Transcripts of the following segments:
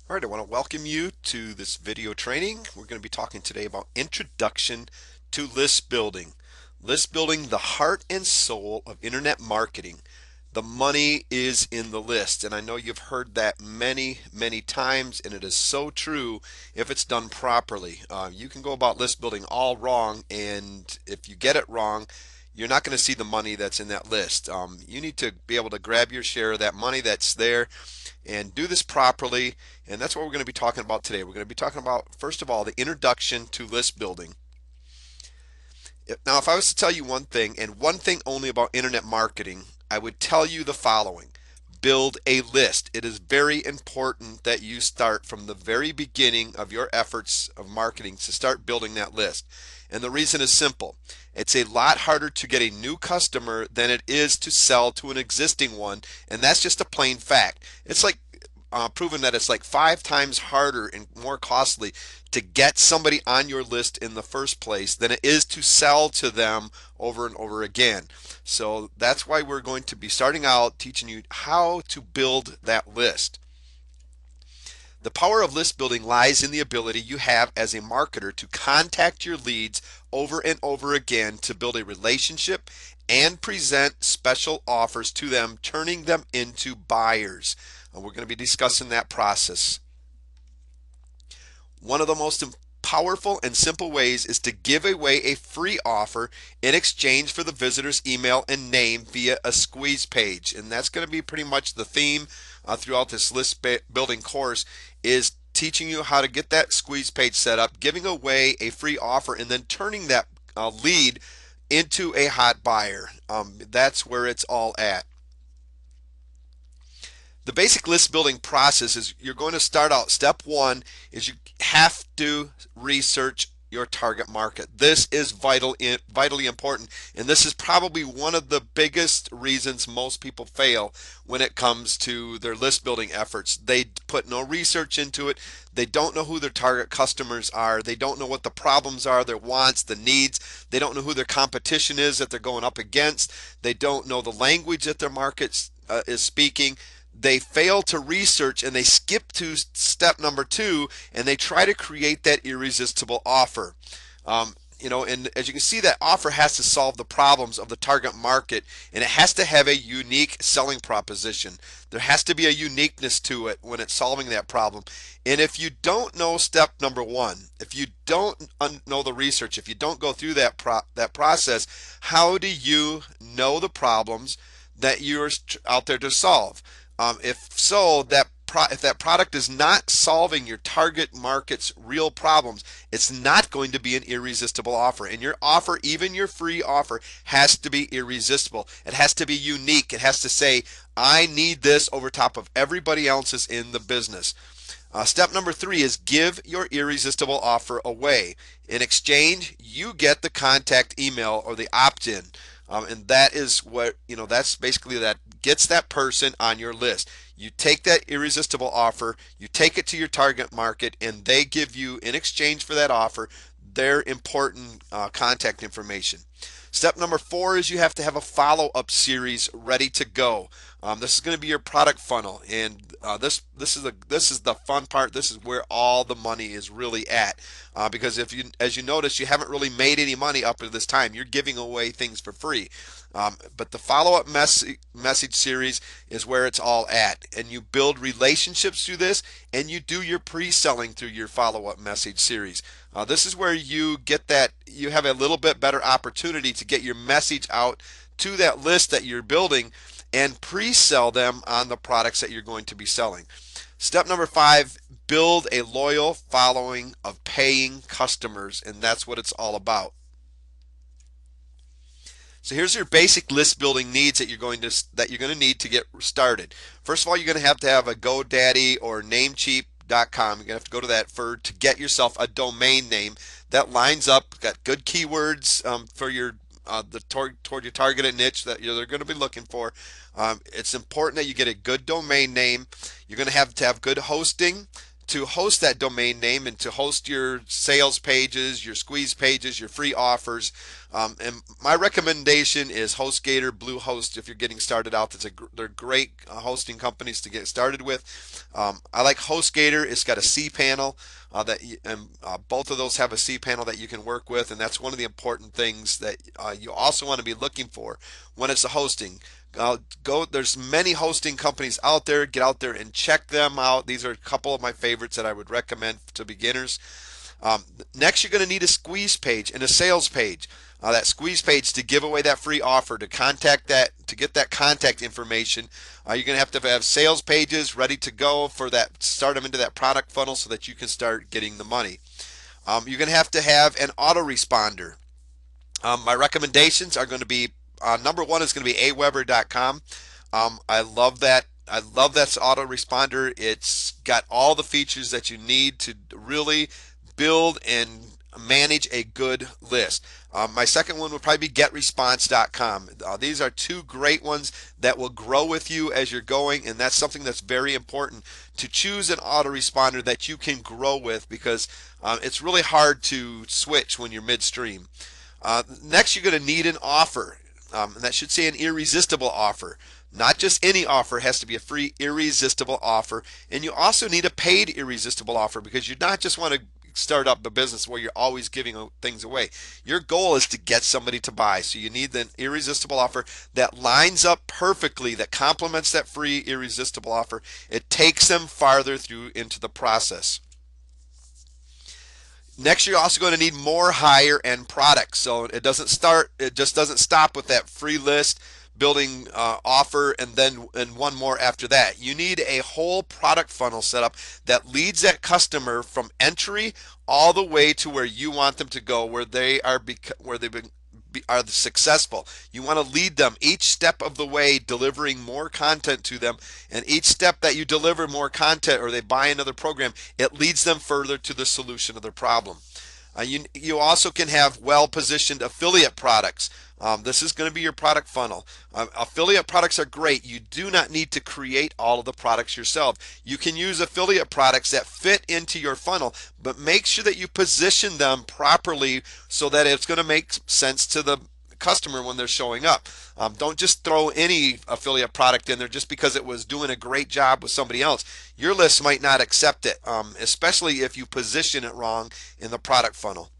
All right, I want to welcome you to this video training. We're going to be talking today about Introduction to List Building. List building, the heart and soul of internet marketing. The money is in the list, and I know you've heard that many times, and it is so true if it's done properly. You can go about list building all wrong, and if you get it wrong, you're not going to see the money that's in that list. You need to be able to grab your share of that money that's there and do this properly. And that's what we're going to be talking about today. We're going to be talking about, first of all, the introduction to list building. Now, if I was to tell you one thing, and one thing only about internet marketing, I would tell you the following. Build a list. It is very important that you start from the very beginning of your efforts of marketing to start building that list. And the reason is simple. It's a lot harder to get a new customer than it is to sell to an existing one, and that's just a plain fact. It's like proven that it's like 5 times harder and more costly to get somebody on your list in the first place than it is to sell to them over and over again. So that's why we're going to be starting out teaching you how to build that list. The power of list building lies in the ability you have as a marketer to contact your leads over and over again to build a relationship and present special offers to them, turning them into buyers. We're going to be discussing that process. One of the most powerful and simple ways is to give away a free offer in exchange for the visitor's email and name via a squeeze page. And that's going to be pretty much the theme throughout this list building course, is teaching you how to get that squeeze page set up, giving away a free offer, and then turning that lead into a hot buyer. That's where it's all at. The basic list building process is you're going to start out. Step one is you have to research your target market. This is vitally important, and this is probably one of the biggest reasons most people fail when it comes to their list building efforts. They put no research into it. They don't know who their target customers are. They don't know what the problems are, their wants, the needs. They don't know who their competition is that they're going up against. They don't know the language that their market is speaking. They fail to research, and they skip to step number 2, and they try to create that irresistible offer. And as you can see, that offer has to solve the problems of the target market, and it has to have a unique selling proposition. There has to be a uniqueness to it when it's solving that problem. And if you don't know step number 1, if you don't know the research, if you don't go through that process, how do you know the problems that you're out there to solve? If so, if that product is not solving your target market's real problems, it's not going to be an irresistible offer. And your offer, even your free offer, has to be irresistible. It has to be unique. It has to say, I need this over top of everybody else's in the business. Step number 3 is give your irresistible offer away. In exchange, you get the contact email or the opt-in. And that is what, that's basically that gets that person on your list. You take that irresistible offer, you take it to your target market, and they give you, in exchange for that offer, their important contact information. Step number 4 is you have to have a follow-up series ready to go. This is going to be your product funnel, and this is the fun part. This is where all the money is really at, because as you notice, you haven't really made any money up to this time. You're giving away things for free. But the follow-up message series is where it's all at, and you build relationships through this, and you do your pre-selling through your follow-up message series. This is where you have a little bit better opportunity to get your message out to that list that you're building and pre-sell them on the products that you're going to be selling. Step number 5, build a loyal following of paying customers, and that's what it's all about. So here's your basic list building needs that you're going to need to get started. First of all, you're going to have a GoDaddy or Namecheap.com. You're going to have to go to that to get yourself a domain name that lines up, got good keywords for your toward your targeted niche that they're going to be looking for. It's important that you get a good domain name. You're going to have good hosting to host that domain name and to host your sales pages, your squeeze pages, your free offers. And my recommendation is HostGator, Bluehost. If you're getting started out, they're great hosting companies to get started with. I like HostGator. It's got a cPanel and both of those have a cPanel that you can work with, and that's one of the important things that you also want to be looking for when it's a hosting. There's many hosting companies out there. Get out there and check them out. These are a couple of my favorites that I would recommend to beginners. Next, you're going to need a squeeze page and a sales page. That squeeze page to give away that free offer, to get that contact information. You're going to have sales pages ready to go for that. Start them into that product funnel so that you can start getting the money. You're going to have an autoresponder. My recommendations are going to be number one is going to be aweber.com. I love that. I love that autoresponder. It's got all the features that you need to really build and manage a good list. My second one would probably be getresponse.com. These are two great ones that will grow with you as you're going, and that's something that's very important, to choose an autoresponder that you can grow with, because it's really hard to switch when you're midstream. Next, you're going to need an offer, and that should say an irresistible offer. Not just any offer, has to be a free irresistible offer, and you also need a paid irresistible offer, because you not just want to start up a business where you're always giving things away. Your goal is to get somebody to buy, so you need an irresistible offer that lines up perfectly, that complements that free irresistible offer. It takes them farther through into the process. Next, you're also going to need more higher end products. So it just doesn't stop with that free list building offer and one more after that. You need a whole product funnel set up that leads that customer from entry all the way to where you want them to go, where they are successful. You want to lead them each step of the way, delivering more content to them, and each step that you deliver more content or they buy another program, it leads them further to the solution of their problem. You also can have well-positioned affiliate products. This is going to be your product funnel. Affiliate products are great. You do not need to create all of the products yourself. You can use affiliate products that fit into your funnel, but make sure that you position them properly so that it's going to make sense to the customer when they're showing up. Don't just throw any affiliate product in there just because it was doing a great job with somebody else. Your list might not accept it, especially if you position it wrong in the product funnel.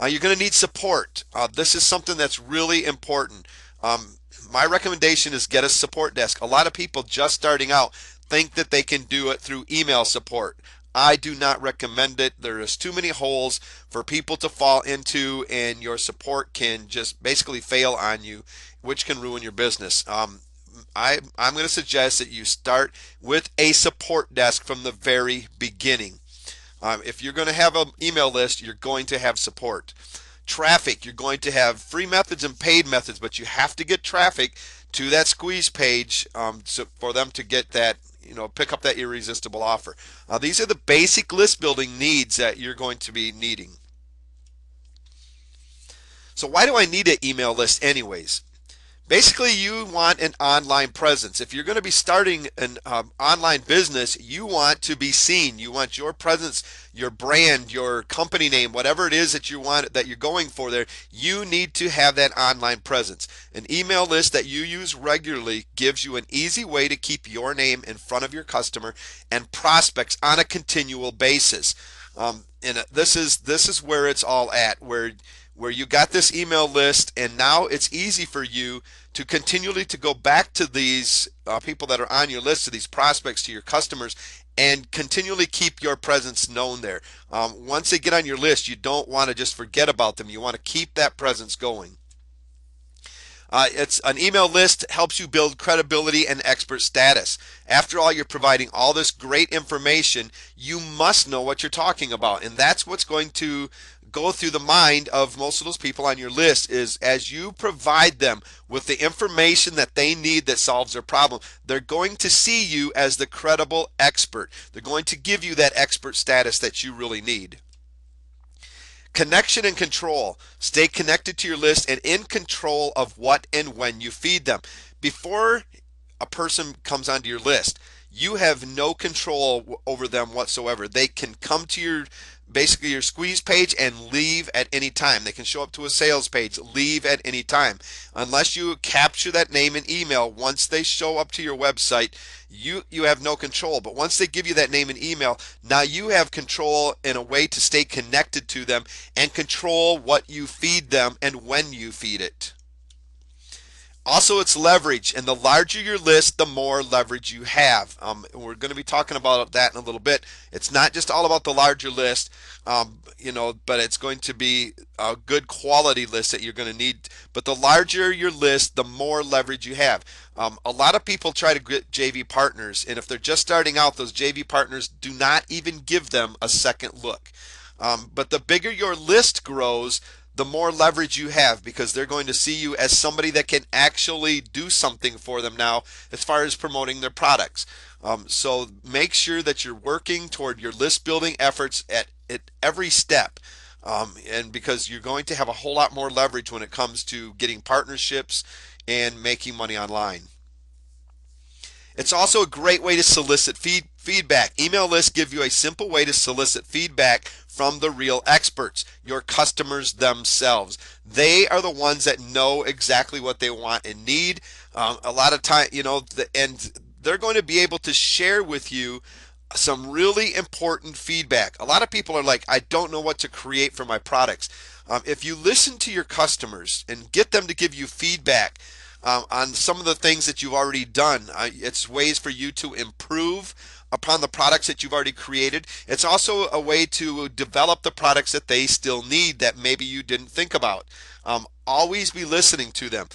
You're going to need support. This is something that's really important. My recommendation is get a support desk. A lot of people just starting out think that they can do it through email support. I do not recommend it. There is too many holes for people to fall into, and your support can just basically fail on you, which can ruin your business. I'm going to suggest that you start with a support desk from the very beginning. If you're going to have an email list, you're going to have support. Traffic, you're going to have free methods and paid methods, but you have to get traffic to that squeeze page so for them to get that, pick up that irresistible offer. These are the basic list building needs that you're going to be needing. So why do I need an email list anyways? Basically, you want an online presence. If you're going to be starting an online business, you want to be seen. You want your presence, your brand, your company name, whatever it is that you want, that you're going for there, you need to have that online presence. An email list that you use regularly gives you an easy way to keep your name in front of your customer and prospects on a continual basis. And this is where it's all at, where you got this email list, and now it's easy for you to continually to go back to these people that are on your list, to these prospects, to your customers, and continually keep your presence known there. Once they get on your list, you don't want to just forget about them. You want to keep that presence going. It's an email list helps you build credibility and expert status. After all, you're providing all this great information. You must know what you're talking about, and that's what's going to go through the mind of most of those people on your list, is as you provide them with the information that they need that solves their problem, they're going to see you as the credible expert. They're going to give you that expert status that you really need. Connection and control. Stay connected to your list and in control of what and when you feed them. Before a person comes onto your list, you have no control over them whatsoever. They can come to your basically your squeeze page and leave at any time. They can show up to a sales page, leave at any time. Unless you capture that name and email, once they show up to your website, you have no control. But once they give you that name and email, now you have control in a way to stay connected to them and control what you feed them and when you feed it. Also, it's leverage, and the larger your list, the more leverage you have. We're going to be talking about that in a little bit. It's not just all about the larger list, but it's going to be a good quality list that you're going to need. But the larger your list, the more leverage you have. A lot of people try to get JV partners, and if they're just starting out, those JV partners do not even give them a second look. But the bigger your list grows, the more leverage you have, because they're going to see you as somebody that can actually do something for them now as far as promoting their products. So make sure that you're working toward your list building efforts at every step. And because you're going to have a whole lot more leverage when it comes to getting partnerships and making money online. It's also a great way to solicit feedback. Email lists give you a simple way to solicit feedback from the real experts, your customers themselves. They are the ones that know exactly what they want and need. A lot of time, and they're going to be able to share with you some really important feedback. A lot of people are like, I don't know what to create for my products. If you listen to your customers and get them to give you feedback, on some of the things that you've already done. It's ways for you to improve upon the products that you've already created. It's also a way to develop the products that they still need that maybe you didn't think about. Always be listening to them.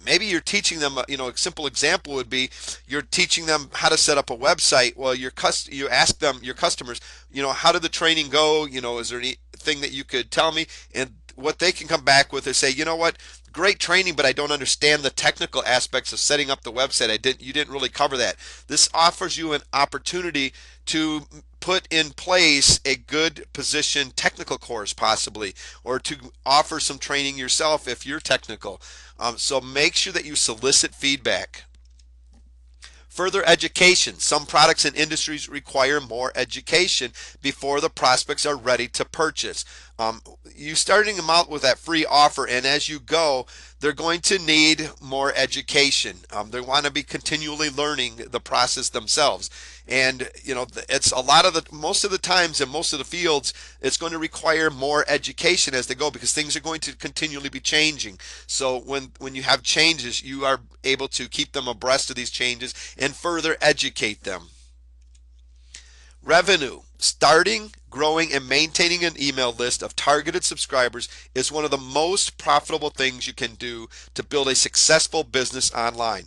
Maybe you're teaching them, a simple example would be you're teaching them how to set up a website. Well, you ask them, your customers, how did the training go? Is there anything that you could tell me? And what they can come back with is say, you know what? Great training, but I don't understand the technical aspects of setting up the website. You didn't really cover that. This offers you an opportunity to put in place a good position technical course possibly, or to offer some training yourself if you're technical. So make sure that you solicit feedback. Further education. Some products and industries require more education before the prospects are ready to purchase. You starting them out with that free offer, and as you go, they're going to need more education. They want to be continually learning the process themselves. And it's most of the times in most of the fields, it's going to require more education as they go, because things are going to continually be changing. So when you have changes, you are able to keep them abreast of these changes and further educate them. Revenue. Starting, growing, and maintaining an email list of targeted subscribers is one of the most profitable things you can do to build a successful business online.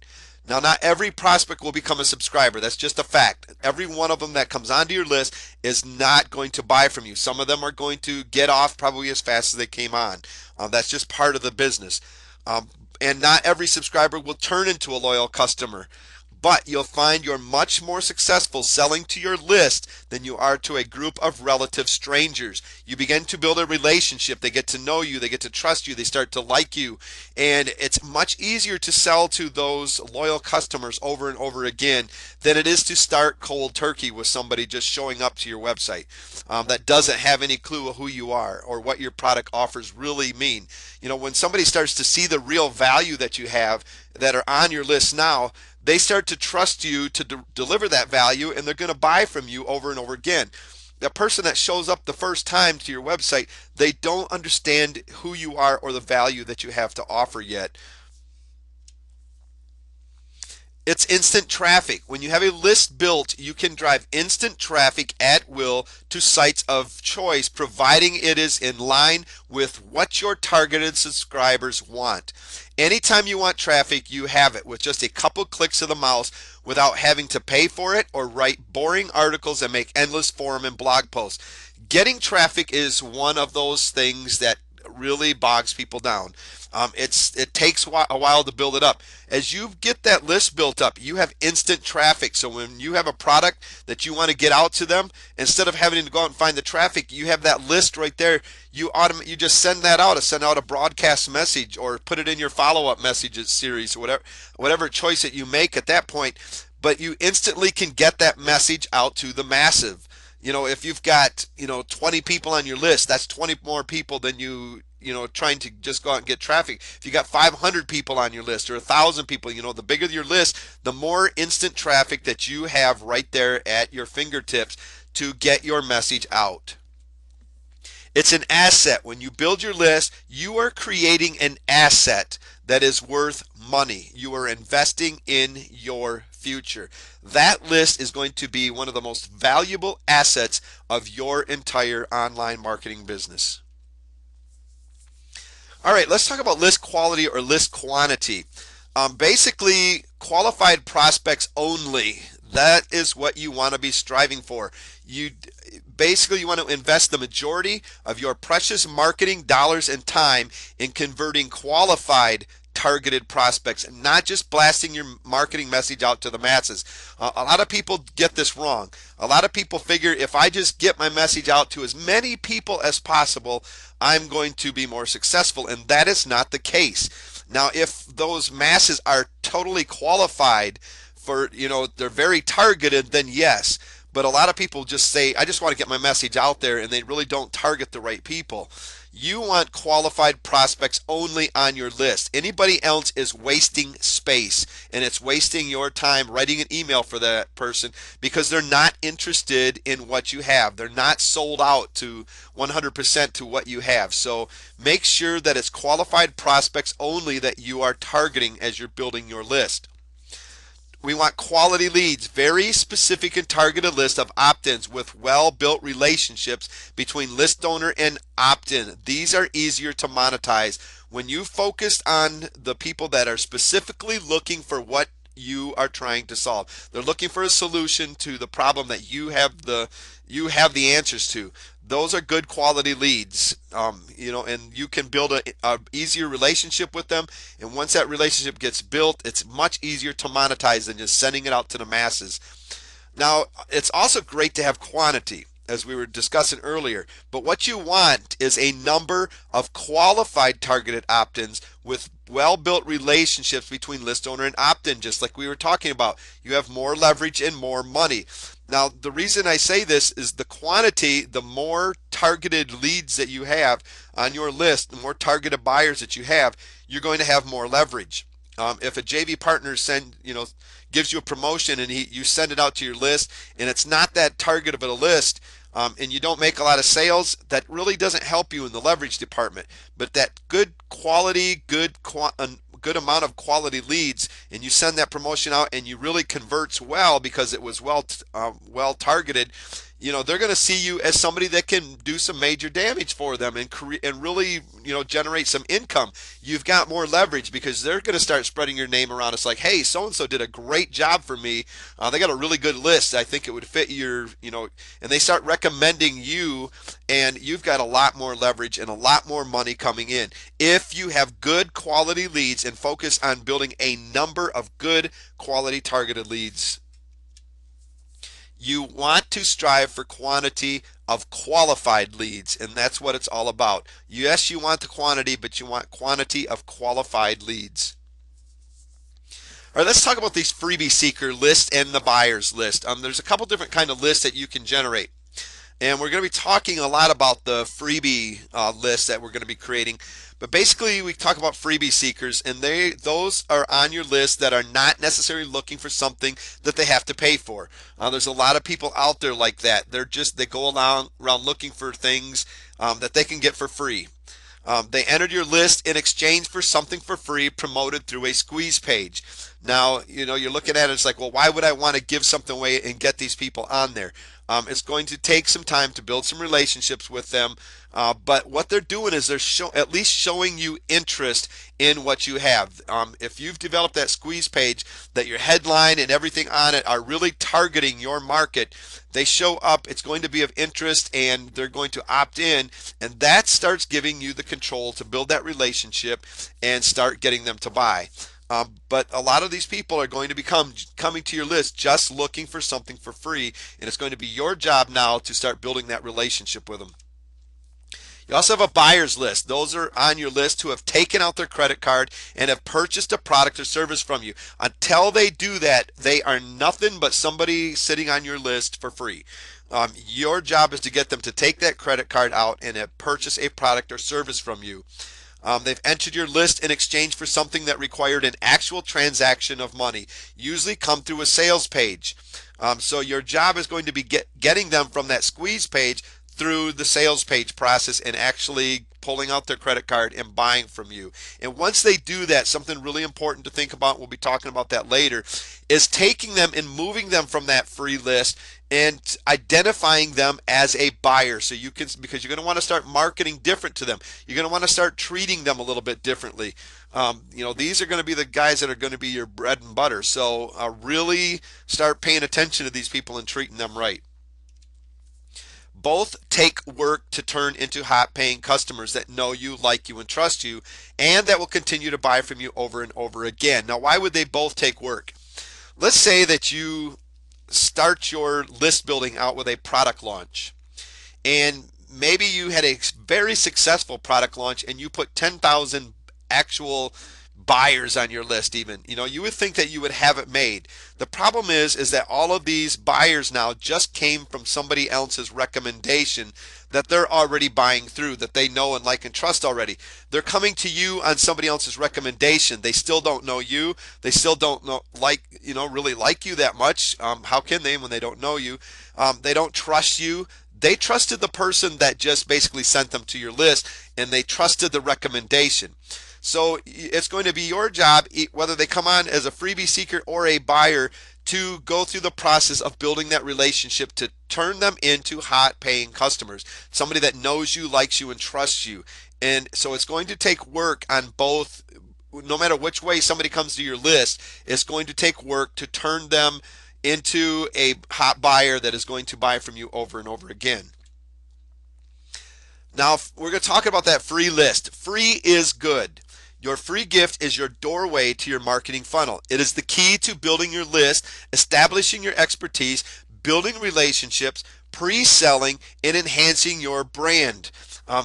Now, not every prospect will become a subscriber. That's just a fact. Every one of them that comes onto your list is not going to buy from you. Some of them are going to get off probably as fast as they came on. That's just part of the business. And not every subscriber will turn into a loyal customer. But you'll find you're much more successful selling to your list than you are to a group of relative strangers. You begin to build a relationship. They get to know you. They get to trust you. They start to like you. And it's much easier to sell to those loyal customers over and over again than it is to start cold turkey with somebody just showing up to your website that doesn't have any clue of who you are or what your product offers really mean. When somebody starts to see the real value that you have that are on your list now, they start to trust you to deliver that value, and they're going to buy from you over and over again. The person that shows up the first time to your website, they don't understand who you are or the value that you have to offer yet. It's instant traffic. When you have a list built, you can drive instant traffic at will to sites of choice, providing it is in line with what your targeted subscribers want. Anytime you want traffic, you have it with just a couple clicks of the mouse without having to pay for it or write boring articles and make endless forum and blog posts. Getting traffic is one of those things that really bogs people down. It takes a while to build it up. As you get that list built up, you have instant traffic. So when you have a product that you want to get out to them, instead of having to go out and find the traffic, you have that list right there. You just send that out. Send out a broadcast message or put it in your follow-up messages series, or whatever choice that you make at that point. but you instantly can get that message out to the massive. If you've got 20 people on your list, that's 20 more people than trying to just go out and get traffic. If you got 500 people on your list or 1,000 people, the bigger your list, the more instant traffic that you have right there at your fingertips to get your message out. It's an asset. When you build your list, you are creating an asset that is worth money. You are investing in your future. That list is going to be one of the most valuable assets of your entire online marketing business. All right, let's talk about list quality or list quantity. Basically, qualified prospects only. That is what you want to be striving for. You want to invest the majority of your precious marketing dollars and time in converting qualified targeted prospects, not just blasting your marketing message out to the masses. A lot of people get this wrong. A lot of people figure if I just get my message out to as many people as possible, I'm going to be more successful, and that is not the case. Now, if those masses are totally qualified for, they're very targeted, then yes. But a lot of people just say, I just want to get my message out there, and they really don't target the right people. You want qualified prospects only on your list. Anybody else is wasting space, and it's wasting your time writing an email for that person because they're not interested in what you have. They're not sold out to 100% to what you have. So make sure that it's qualified prospects only that you are targeting as you're building your list. We want quality leads, very specific and targeted list of opt-ins with well-built relationships between list owner and opt-in. These are easier to monetize. When you focus on the people that are specifically looking for what you are trying to solve, they're looking for a solution to the problem that you have the answers to. Those are good quality leads, and you can build a easier relationship with them. And once that relationship gets built, it's much easier to monetize than just sending it out to the masses. Now, it's also great to have quantity, as we were discussing earlier. But what you want is a number of qualified targeted opt-ins with well-built relationships between list owner and opt-in, just like we were talking about. You have more leverage and more money. Now, the reason I say this is the quantity, the more targeted leads that you have on your list, the more targeted buyers that you have, you're going to have more leverage. If a JV partner gives you a promotion and you send it out to your list and it's not that target of a list, and you don't make a lot of sales, that really doesn't help you in the leverage department. But that good quality, good amount of quality leads, and you send that promotion out and you really converts well because it was well targeted, they're going to see you as somebody that can do some major damage for them and really generate some income. You've got more leverage because they're going to start spreading your name around. It's like, hey, so and so did a great job for me. They got a really good list. I think it would fit your, and they start recommending you, and you've got a lot more leverage and a lot more money coming in if you have good quality leads and focus on building a number of good quality targeted leads. You want to strive for quantity of qualified leads, and that's what it's all about. Yes, you want the quantity, but you want quantity of qualified leads. All right, let's talk about these freebie seeker lists and the buyers list. There's a couple different kind of lists that you can generate. And we're going to be talking a lot about the freebie list that we're going to be creating. But basically, we talk about freebie seekers, and those are on your list that are not necessarily looking for something that they have to pay for. There's a lot of people out there like that. They go around looking for things that they can get for free. They entered your list in exchange for something for free promoted through a squeeze page. Now, you're looking at it, it's like, well, why would I want to give something away and get these people on there? It's going to take some time to build some relationships with them, but what they're doing is they're at least showing you interest in what you have. If you've developed that squeeze page, that your headline and everything on it are really targeting your market, they show up, it's going to be of interest, and they're going to opt in, and that starts giving you the control to build that relationship and start getting them to buy. But a lot of these people are going to be coming to your list just looking for something for free, and it's going to be your job now to start building that relationship with them. You also have a buyer's list. Those are on your list who have taken out their credit card and have purchased a product or service from you. Until they do that, they are nothing but somebody sitting on your list for free. Your job is to get them to take that credit card out and purchase a product or service from you. They've entered your list in exchange for something that required an actual transaction of money, usually come through a sales page. So your job is going to be getting them from that squeeze page through the sales page process and actually pulling out their credit card and buying from you. And once they do that, something really important to think about, we'll be talking about that later, is taking them and moving them from that free list and identifying them as a buyer. So you can, because you're going to want to start marketing different to them. You're going to want to start treating them a little bit differently. These are going to be the guys that are going to be your bread and butter. So really start paying attention to these people and treating them right. Both take work to turn into hot paying customers that know you, like you, and trust you, and that will continue to buy from you over and over again. Now, why would they both take work? Let's say that you start your list building out with a product launch, and maybe you had a very successful product launch and you put 10,000 actual buyers on your list. Even you would think that you would have it made. The problem is that all of these buyers now just came from somebody else's recommendation that they're already buying through, that they know and like and trust already. They're coming to you on somebody else's recommendation. They still don't know you. They still don't know really like you that much. How can they when they don't know you? They don't trust you. They trusted the person that just basically sent them to your list, and they trusted the recommendation. So it's going to be your job, whether they come on as a freebie seeker or a buyer, to go through the process of building that relationship to turn them into hot paying customers, somebody that knows you, likes you, and trusts you. And so it's going to take work on both. No matter which way somebody comes to your list, it's going to take work to turn them into a hot buyer that is going to buy from you over and over again. Now, we're going to talk about that free list. Free is good. Your free gift is your doorway to your marketing funnel. It is the key to building your list, establishing your expertise, building relationships, pre-selling, and enhancing your brand.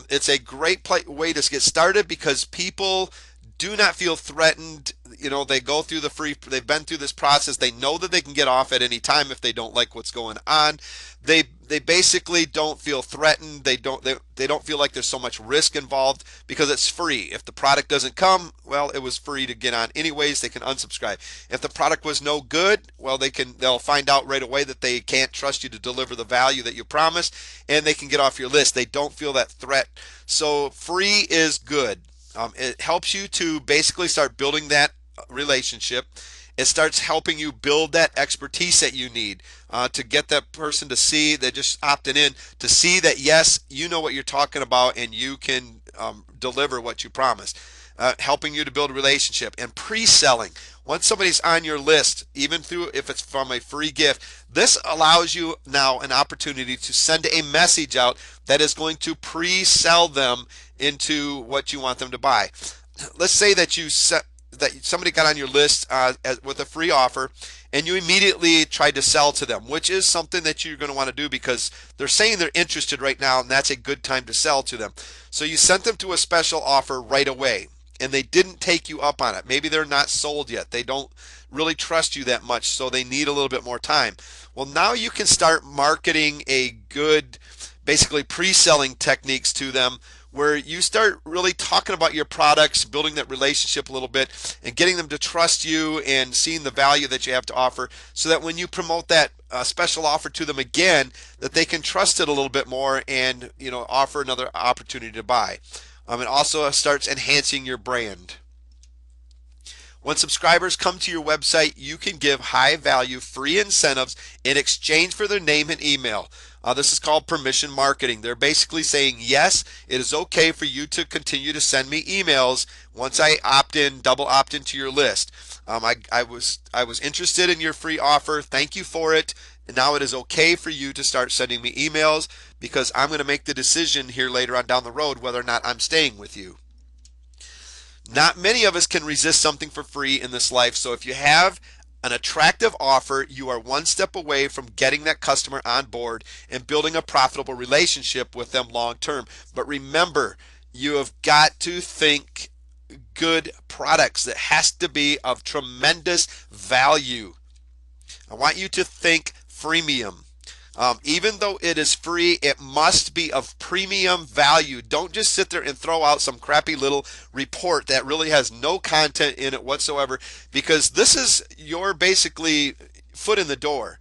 It's a great way to get started because people do not feel threatened. They go through they've been through this process. They know that they can get off at any time if they don't like what's going on. They basically don't feel threatened. They don't feel like there's so much risk involved because it's free. If the product doesn't come, well, it was free to get on anyways. They can unsubscribe. If the product was no good, well, they'll find out right away that they can't trust you to deliver the value that you promised, and they can get off your list. They don't feel that threat. So free is good. It helps you to basically start building that relationship. It starts helping you build that expertise that you need to get that person to see, that just opted in, to see that yes, you know what you're talking about and you can deliver what you promised. Helping you to build a relationship, and pre-selling. Once somebody's on your list, even if it's from a free gift, this allows you now an opportunity to send a message out that is going to pre-sell them into what you want them to buy. Let's say that somebody got on your list with a free offer, and you immediately tried to sell to them, which is something that you're going to want to do because they're saying they're interested right now, and that's a good time to sell to them. So you sent them to a special offer right away, and they didn't take you up on it. Maybe they're not sold yet. They don't really trust you that much, so they need a little bit more time. Well, now you can start marketing a good, basically pre-selling techniques to them, where you start really talking about your products, building that relationship a little bit, and getting them to trust you and seeing the value that you have to offer, so that when you promote that special offer to them again, that they can trust it a little bit more and offer another opportunity to buy. It also starts enhancing your brand. When subscribers come to your website, you can give high value free incentives in exchange for their name and email. This is called permission marketing. They're basically saying, yes, it is okay for you to continue to send me emails once I double opt into your list. I was interested in your free offer. Thank you for it. And now it is okay for you to start sending me emails because I'm going to make the decision here later on down the road whether or not I'm staying with you. Not many of us can resist something for free in this life. So if you have an attractive offer, you are one step away from getting that customer on board and building a profitable relationship with them long term. But remember, you have got to think good products that has to be of tremendous value. I want you to think freemium. Even though it is free, it must be of premium value. Don't just sit there and throw out some crappy little report that really has no content in it whatsoever, because this is your basically foot in the door.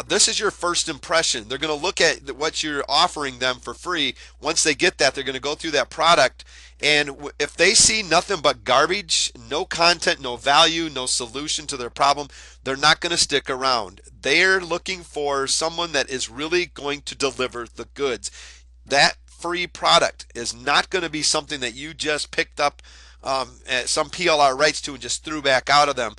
This is your first impression. They're going to look at what you're offering them for free. Once they get that, they're going to go through that product. And if they see nothing but garbage, no content, no value, no solution to their problem, they're not going to stick around. They're looking for someone that is really going to deliver the goods. That free product is not going to be something that you just picked up some PLR rights to and just threw back out of them.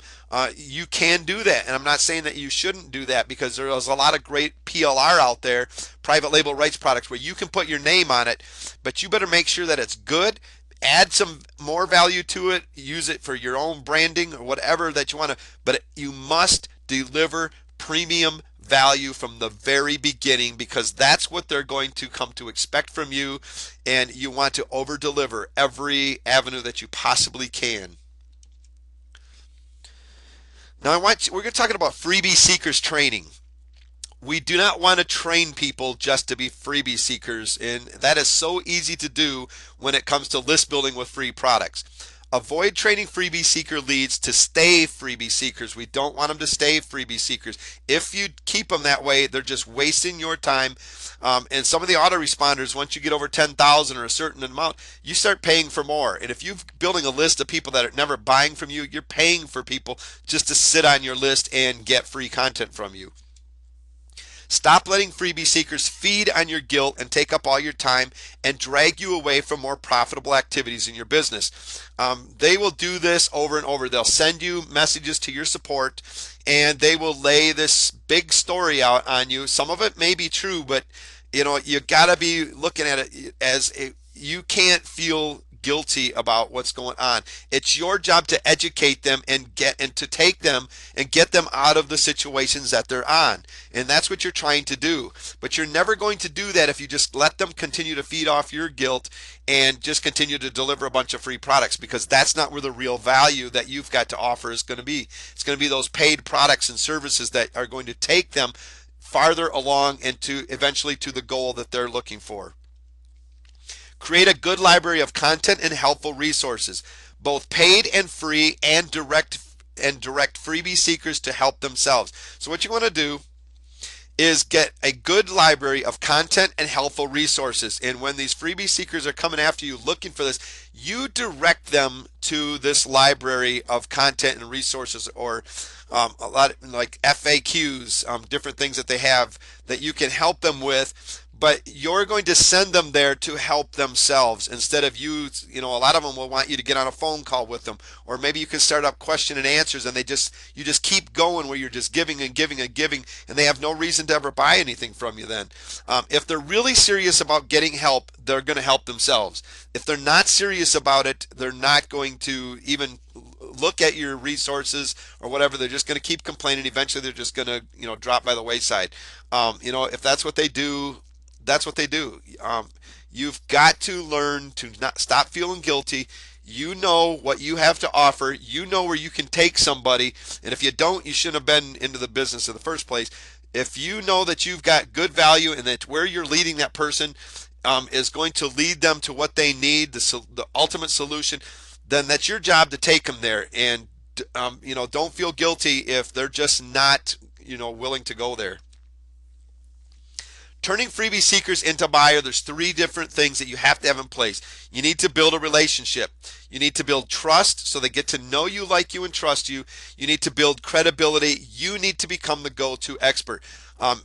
You can do that, and I'm not saying that you shouldn't do that, because there's a lot of great PLR out there, private label rights products, where you can put your name on it, but you better make sure that it's good. Add some more value to it, use it for your own branding or whatever that you want to, but you must deliver premium value from the very beginning, because that's what they're going to come to expect from you, and you want to over deliver every avenue that you possibly can. Now we're going to talk about freebie seekers training. We do not want to train people just to be freebie seekers, and that is so easy to do when it comes to list building with free products. Avoid training freebie seeker leads to stay freebie seekers. We don't want them to stay freebie seekers. If you keep them that way, they're just wasting your time. And some of the autoresponders, once you get over 10,000 or a certain amount, you start paying for more. And if you're building a list of people that are never buying from you, you're paying for people just to sit on your list and get free content from you. Stop letting freebie seekers feed on your guilt and take up all your time and drag you away from more profitable activities in your business. They will do this over and over. They'll send you messages to your support, and they will lay this big story out on you. Some of it may be true, but you got to be looking at it as you can't feel guilty about what's going on. It's your job to educate them and to take them and get them out of the situations that they're on. And that's what you're trying to do. But you're never going to do that if you just let them continue to feed off your guilt and just continue to deliver a bunch of free products, because that's not where the real value that you've got to offer is going to be. It's going to be those paid products and services that are going to take them farther along and to eventually to the goal that they're looking for. Create a good library of content and helpful resources, both paid and free, and direct freebie seekers to help themselves. So what you want to do is get a good library of content and helpful resources. And when these freebie seekers are coming after you looking for this, you direct them to this library of content and resources, or a lot of, like FAQs, different things that they have that you can help them with. But you're going to send them there to help themselves, instead of you know, a lot of them will want you to get on a phone call with them, or maybe you can start up question and answers, and you just keep going where you're just giving and giving and giving, and they have no reason to ever buy anything from you then. If they're really serious about getting help, they're going to help themselves. If they're not serious about it, they're not going to even look at your resources or whatever. They're just going to keep complaining. Eventually they're just going to drop by the wayside. If that's what they do, that's what they do. You've got to learn to not stop feeling guilty. You know what you have to offer. You know where you can take somebody, and if you don't, you shouldn't have been into the business in the first place. If you know that you've got good value and that where you're leading that person is going to lead them to what they need, the ultimate solution, then that's your job to take them there. And don't feel guilty if they're just not willing to go there. Turning freebie seekers into buyer, there's three different things that you have to have in place. You need to build a relationship. You need to build trust so they get to know you, like you, and trust you. You need to build credibility. You need to become the go-to expert.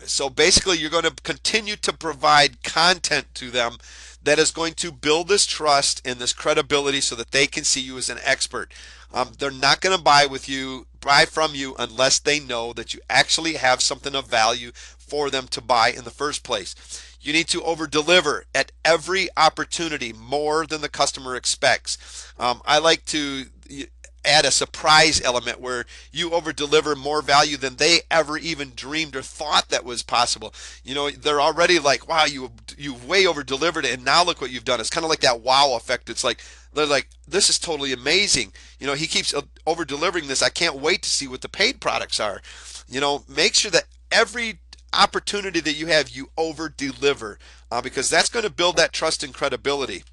So basically, you're going to continue to provide content to them that is going to build this trust and this credibility so that they can see you as an expert. They're not going to buy from you unless they know that you actually have something of value for them to buy in the first place. You need to over deliver at every opportunity, more than the customer expects. I like to add a surprise element where you over deliver more value than they ever even dreamed or thought that was possible. You know, they're already like, wow, you way over delivered it, and now look what you've done. It's kind of like that wow effect. It's like they're like, this is totally amazing. You know, he keeps over delivering this. I can't wait to see what the paid products are. You know, make sure that every opportunity that you have, you over deliver, because that's going to build that trust and credibility.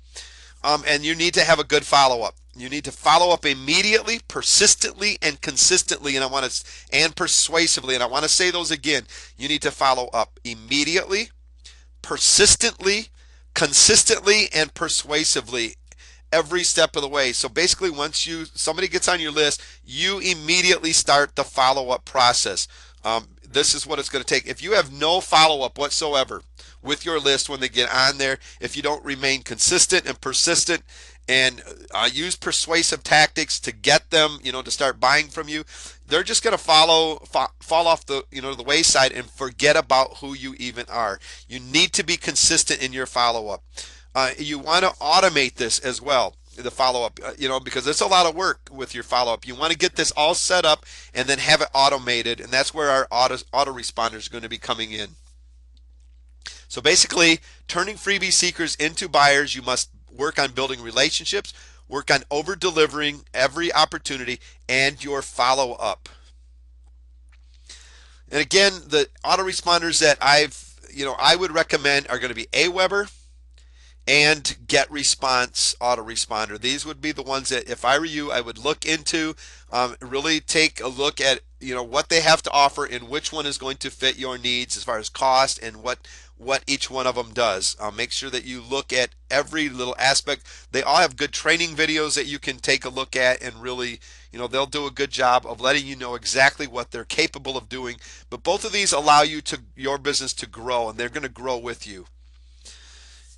And you need to have a good follow up. You need to follow up immediately, persistently, and consistently, and persuasively. And I want to say those again. You need to follow up immediately, persistently, consistently, and persuasively every step of the way. So basically, once somebody gets on your list, you immediately start the follow-up process. This is what it's going to take. If you have no follow-up whatsoever with your list when they get on there, if you don't remain consistent and persistent and use persuasive tactics to get them, to start buying from you, they're just going to fall off the wayside and forget about who you even are. You need to be consistent in your follow-up. You want to automate this as well, the follow-up, because it's a lot of work with your follow-up. You want to get this all set up and then have it automated, and that's where our autoresponders are going to be coming in. So basically, turning freebie seekers into buyers, you must work on building relationships, work on over-delivering every opportunity, and your follow-up. And again, the autoresponders that I would recommend are going to be Aweber and GetResponse autoresponder. These would be the ones that, if I were you, I would look into, really take a look at what they have to offer and which one is going to fit your needs as far as cost and what each one of them does. Make sure that you look at every little aspect. They all have good training videos that you can take a look at, and really, they'll do a good job of letting you know exactly what they're capable of doing. But both of these allow your business to grow, and they're going to grow with you.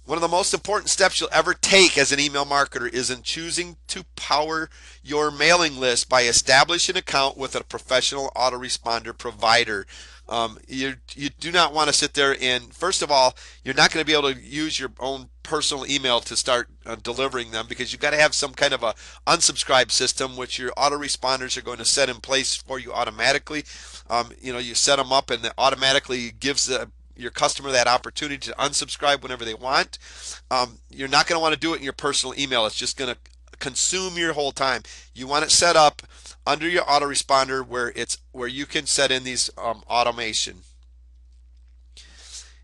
One of the most important steps you'll ever take as an email marketer is in choosing to power your mailing list by establishing an account with a professional autoresponder provider. You do not want to sit there and, first of all, you're not going to be able to use your own personal email to start delivering them, because you've got to have some kind of a unsubscribe system, which your autoresponders are going to set in place for you automatically. You set them up, and it automatically gives your customer that opportunity to unsubscribe whenever they want. You're not going to want to do it in your personal email. It's just going to consume your whole time. You want it set up under your autoresponder where you can set in these automation.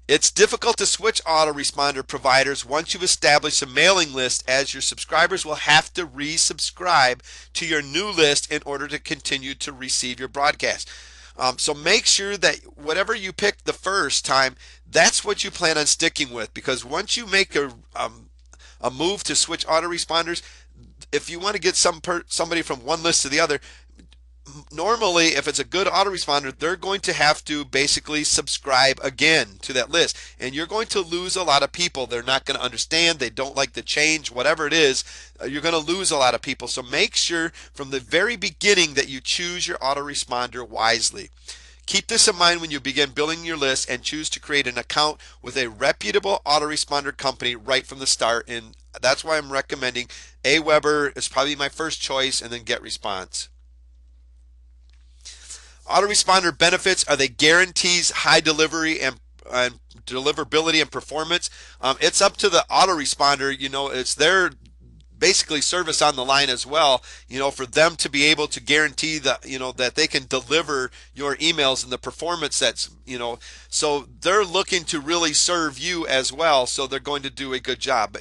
It's difficult to switch autoresponder providers once you've established a mailing list, as your subscribers will have to resubscribe to your new list in order to continue to receive your broadcast. So make sure that whatever you pick the first time, that's what you plan on sticking with, because once you make a move to switch autoresponders, if you want to get somebody from one list to the other, normally if it's a good autoresponder, they're going to have to basically subscribe again to that list, and you're going to lose a lot of people. They're not going to understand, they don't like the change, whatever it is, you're going to lose a lot of people. So make sure from the very beginning that you choose your autoresponder wisely. Keep this in mind when you begin building your list, and choose to create an account with a reputable autoresponder company right from the start. And that's why I'm recommending Aweber is probably my first choice, and then GetResponse. Autoresponder benefits are they guarantees high delivery and deliverability and performance. It's up to the autoresponder, it's their basically service on the line as well, for them to be able to guarantee that, that they can deliver your emails and the performance that's, so they're looking to really serve you as well. So they're going to do a good job.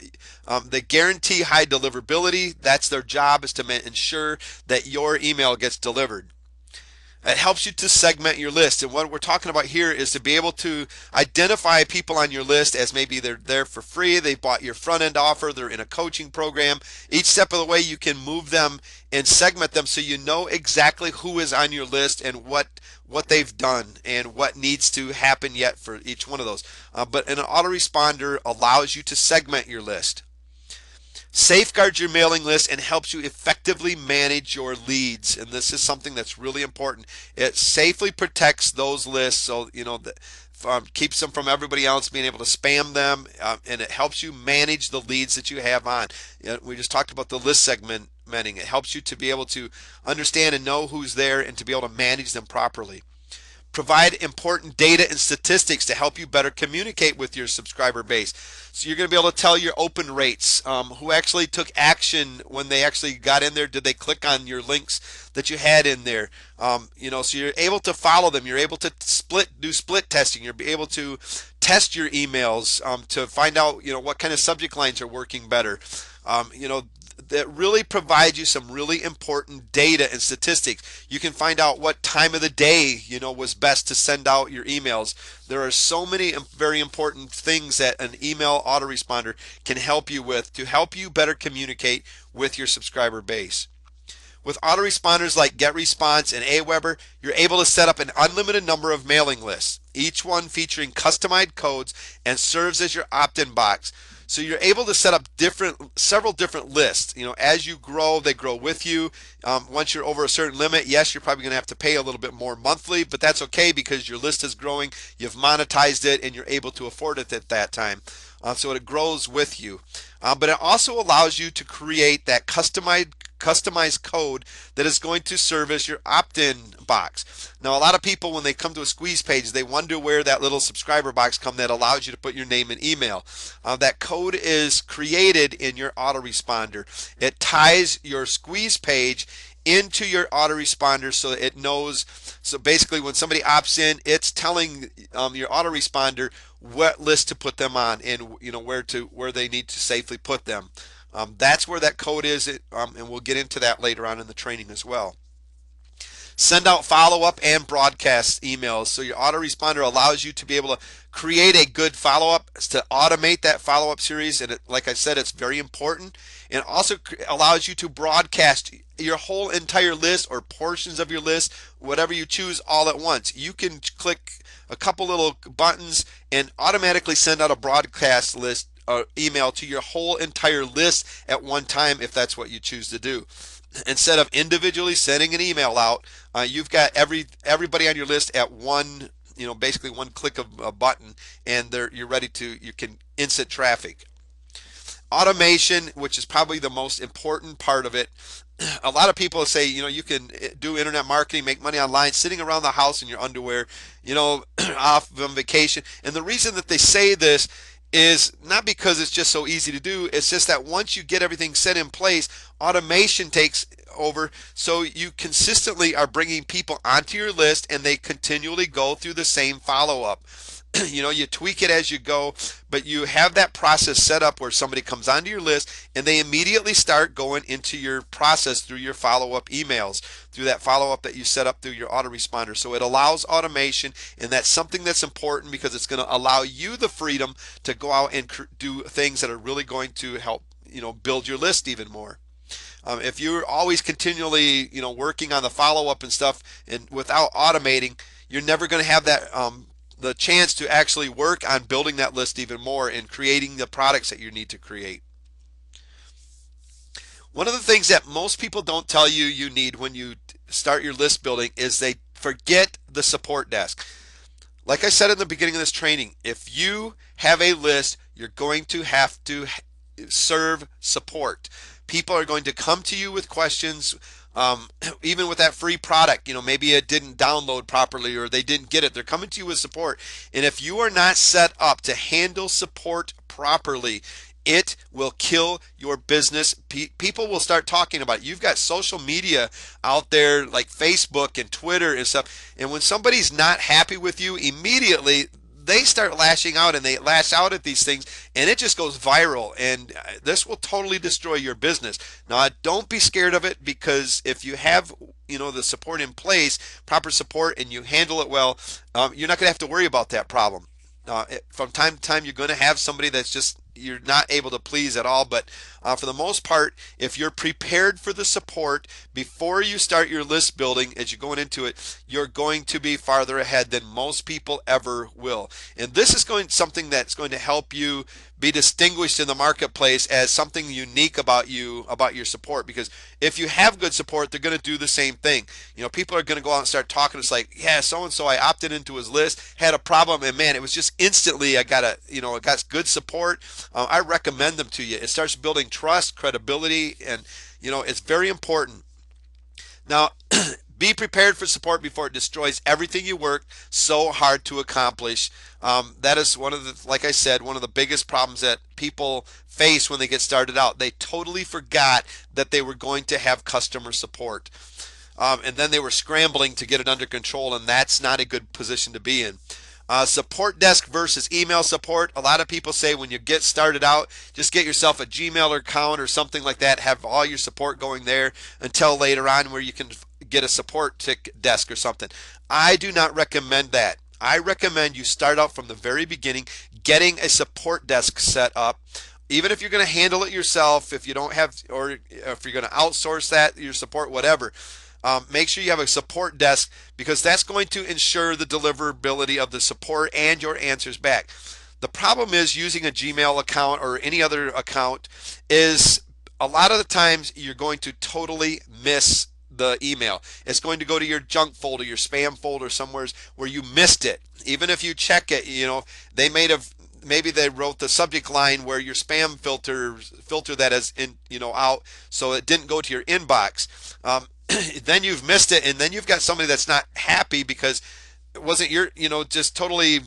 They guarantee high deliverability. That's their job, is to ensure that your email gets delivered. It helps you to segment your list, and what we're talking about here is to be able to identify people on your list as maybe they're there for free, they bought your front end offer, they're in a coaching program. Each step of the way you can move them and segment them so you know exactly who is on your list and what they've done and what needs to happen yet for each one of those. But an autoresponder allows you to segment your list, safeguards your mailing list, and helps you effectively manage your leads. And this is something that's really important. It safely protects those lists, so keeps them from everybody else being able to spam them, and it helps you manage the leads that you have on. We just talked about the list segment segmenting. It helps you to be able to understand and know who's there and to be able to manage them properly. Provide important data and statistics to help you better communicate with your subscriber base. So you're going to be able to tell your open rates, who actually took action when they actually got in there. Did they click on your links that you had in there? So you're able to follow them. You're able to do split testing. You're able to test your emails to find out, what kind of subject lines are working better. That really provides you some really important data and statistics. You can find out what time of the day, was best to send out your emails. There are so many very important things that an email autoresponder can help you with to help you better communicate with your subscriber base. With autoresponders like GetResponse and Aweber, you're able to set up an unlimited number of mailing lists, each one featuring customized codes and serves as your opt-in box. So you're able to set up several different lists. As you grow, they grow with you. Once you're over a certain limit, yes, you're probably going to have to pay a little bit more monthly, but that's okay because your list is growing. You've monetized it, and you're able to afford it at that time. So it grows with you. But it also allows you to create that customized code that is going to serve as your opt-in box. Now, a lot of people, when they come to a squeeze page, they wonder where that little subscriber box comes that allows you to put your name and email. That code is created in your autoresponder. It ties your squeeze page into your autoresponder so that it knows. So basically, when somebody opts in, it's telling your autoresponder what list to put them on and where they need to safely put them. That's where that code is, and we'll get into that later on in the training as well. Send out follow-up and broadcast emails. So your autoresponder allows you to be able to create a good follow-up, to automate that follow-up series. And like I said, it's very important. And also allows you to broadcast your whole entire list or portions of your list, whatever you choose, all at once. You can click a couple little buttons and automatically send out a broadcast list email to your whole entire list at one time if that's what you choose to do. Instead of individually sending an email out, you've got everybody on your list at one, basically one click of a button, and you can instant traffic. Automation, which is probably the most important part of it. A lot of people say, you can do internet marketing, make money online, sitting around the house in your underwear, off on vacation. And the reason that they say this is not because it's just so easy to do. It's just that once you get everything set in place, automation takes over. So you consistently are bringing people onto your list and they continually go through the same follow-up. You tweak it as you go, but you have that process set up where somebody comes onto your list and they immediately start going into your process through your follow-up emails, through that follow-up that you set up through your autoresponder. So it allows automation, and that's something that's important because it's going to allow you the freedom to go out and do things that are really going to help, build your list even more. If you're always continually, working on the follow-up and stuff and without automating, you're never going to have that the chance to actually work on building that list even more and creating the products that you need to create. One of the things that most people don't tell you you need when you start your list building is they forget the support desk. Like I said in the beginning of this training, if you have a list, you're going to have to serve support. People are going to come to you with questions. Even with that free product, maybe it didn't download properly or they didn't get it. They're coming to you with support. And if you are not set up to handle support properly, it will kill your business. People will start talking about it. You've got social media out there like Facebook and Twitter and stuff. And when somebody's not happy with you, immediately they start lashing out and they lash out at these things and it just goes viral, and this will totally destroy your business. Now, don't be scared of it, because if you have the support in place, proper support, and you handle it well, you're not going to have to worry about that problem. From time to time, you're going to have somebody that's just you're not able to please at all, but for the most part, if you're prepared for the support before you start your list building, as you're going into it, you're going to be farther ahead than most people ever will. And this is something that's going to help you be distinguished in the marketplace as something unique about you, about your support. Because if you have good support, they're going to do the same thing. People are going to go out and start talking. It's like, yeah, so and so, I opted into his list, had a problem, and man, it was just instantly I got good support. I recommend them to you. It starts building trust, credibility, and it's very important. Now, be prepared for support before it destroys everything you worked so hard to accomplish. That is one of the, like I said, one of the biggest problems that people face when they get started out. They totally forgot that they were going to have customer support. And then they were scrambling to get it under control, and that's not a good position to be in. Support desk versus email support. A lot of people say when you get started out, just get yourself a Gmail account or something like that. Have all your support going there until later on where you can get a support desk or something. I do not recommend that. I recommend you start out from the very beginning, getting a support desk set up. Even if you're going to handle it yourself, if you don't have, or if you're going to outsource that, your support, whatever. Make sure you have a support desk, because that's going to ensure the deliverability of the support and your answers back. The problem is using a Gmail account or any other account is a lot of the times you're going to totally miss the email. It's going to go to your junk folder, your spam folder, somewhere where you missed it. Even if you check it, they may have, maybe they wrote the subject line where your spam filter that is in, out, so it didn't go to your inbox. Then you've missed it, and then you've got somebody that's not happy because it wasn't your, just totally,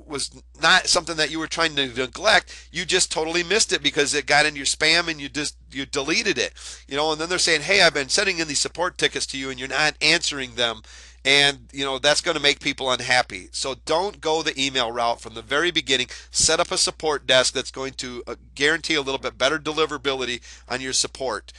was not something that you were trying to neglect. You just totally missed it because it got in your spam and you deleted it, and then they're saying, hey, I've been sending in these support tickets to you and you're not answering them. And that's going to make people unhappy. So don't go the email route from the very beginning. Set up a support desk that's going to guarantee a little bit better deliverability on your support.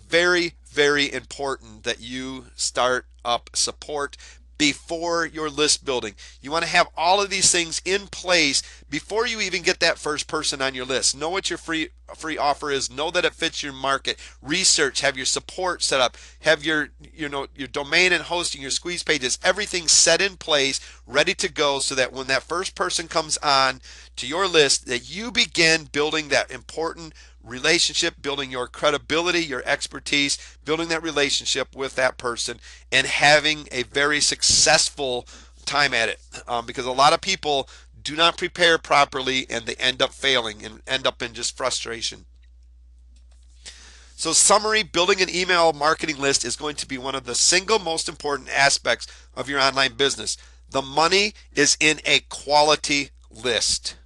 Very, very important that you start up support before your list building. You want to have all of these things in place before you even get that first person on your list. Know what your free offer is. Know that it fits your market. Research. Have your support set up. Have your your domain and hosting, your squeeze pages, everything set in place, ready to go, so that when that first person comes on to your list, that you begin building that important relationship, building your credibility, your expertise, building that relationship with that person, and having a very successful time at it. Because a lot of people do not prepare properly and they end up failing and end up in just frustration. So, summary: building an email marketing list is going to be one of the single most important aspects of your online business. The money is in a quality list.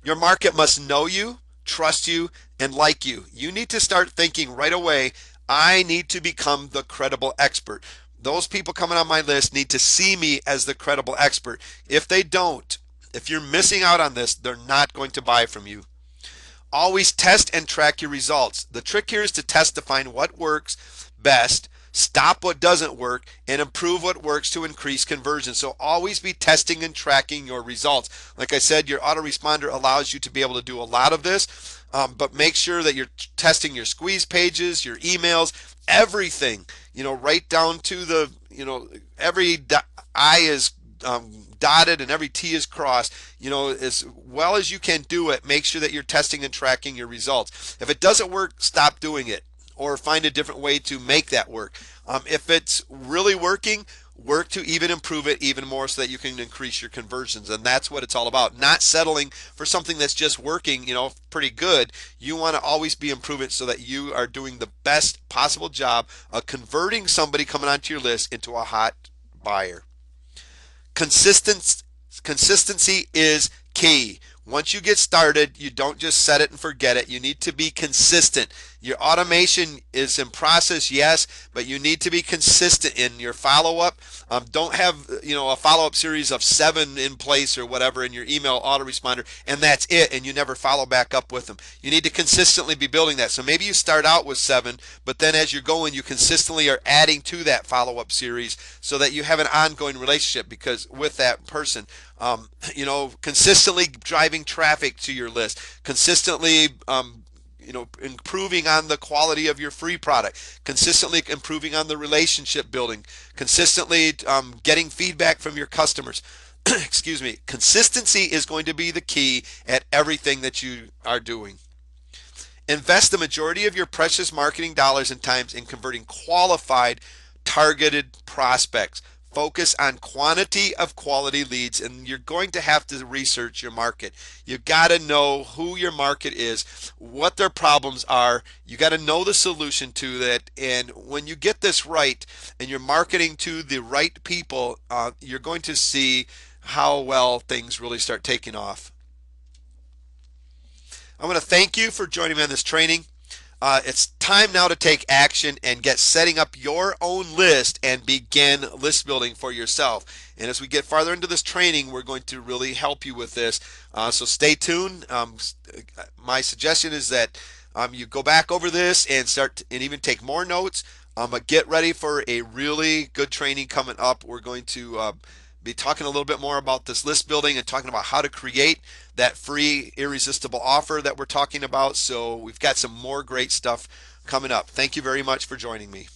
Your market must know you, trust you, and like you. You need to start thinking right away, I need to become the credible expert. Those people coming on my list need to see me as the credible expert. If they don't, if you're missing out on this, they're not going to buy from you. Always test and track your results. The trick here is to test to find what works best, stop what doesn't work, and improve what works to increase conversion. So always be testing and tracking your results. Like I said, your autoresponder allows you to be able to do a lot of this, but make sure that you're testing your squeeze pages, your emails, everything, right down to the, every I is dotted and every T is crossed. As well as you can do it, make sure that you're testing and tracking your results. If it doesn't work, stop doing it, or find a different way to make that work. If it's really working, work to even improve it even more so that you can increase your conversions. And that's what it's all about. Not settling for something that's just working, pretty good. You want to always be improving so that you are doing the best possible job of converting somebody coming onto your list into a hot buyer. Consistency is key. Once you get started, you don't just set it and forget it. You need to be consistent. Your automation is in process, yes, but you need to be consistent in your follow-up. Don't have a follow-up series of 7 in place or whatever in your email autoresponder, and that's it, and you never follow back up with them. You need to consistently be building that. So maybe you start out with 7, but then as you're going, you consistently are adding to that follow-up series so that you have an ongoing relationship because with that person. Consistently driving traffic to your list, consistently improving on the quality of your free product, consistently improving on the relationship building, consistently getting feedback from your customers. excuse me, consistency is going to be the key at everything that you are doing. Invest the majority of your precious marketing dollars and times in converting qualified, targeted prospects. Focus on quantity of quality leads, and you're going to have to research your market. You got to know who your market is, what their problems are. You got to know the solution to that. And when you get this right and you're marketing to the right people, you're going to see how well things really start taking off. I want to thank you for joining me on this training. It's time now to take action and get setting up your own list and begin list building for yourself. And as we get farther into this training, we're going to really help you with this. So stay tuned. My suggestion is that you go back over this and start and even take more notes. But get ready for a really good training coming up. We're going to be talking a little bit more about this list building and talking about how to create that free irresistible offer that we're talking about. So we've got some more great stuff coming up. Thank you very much for joining me.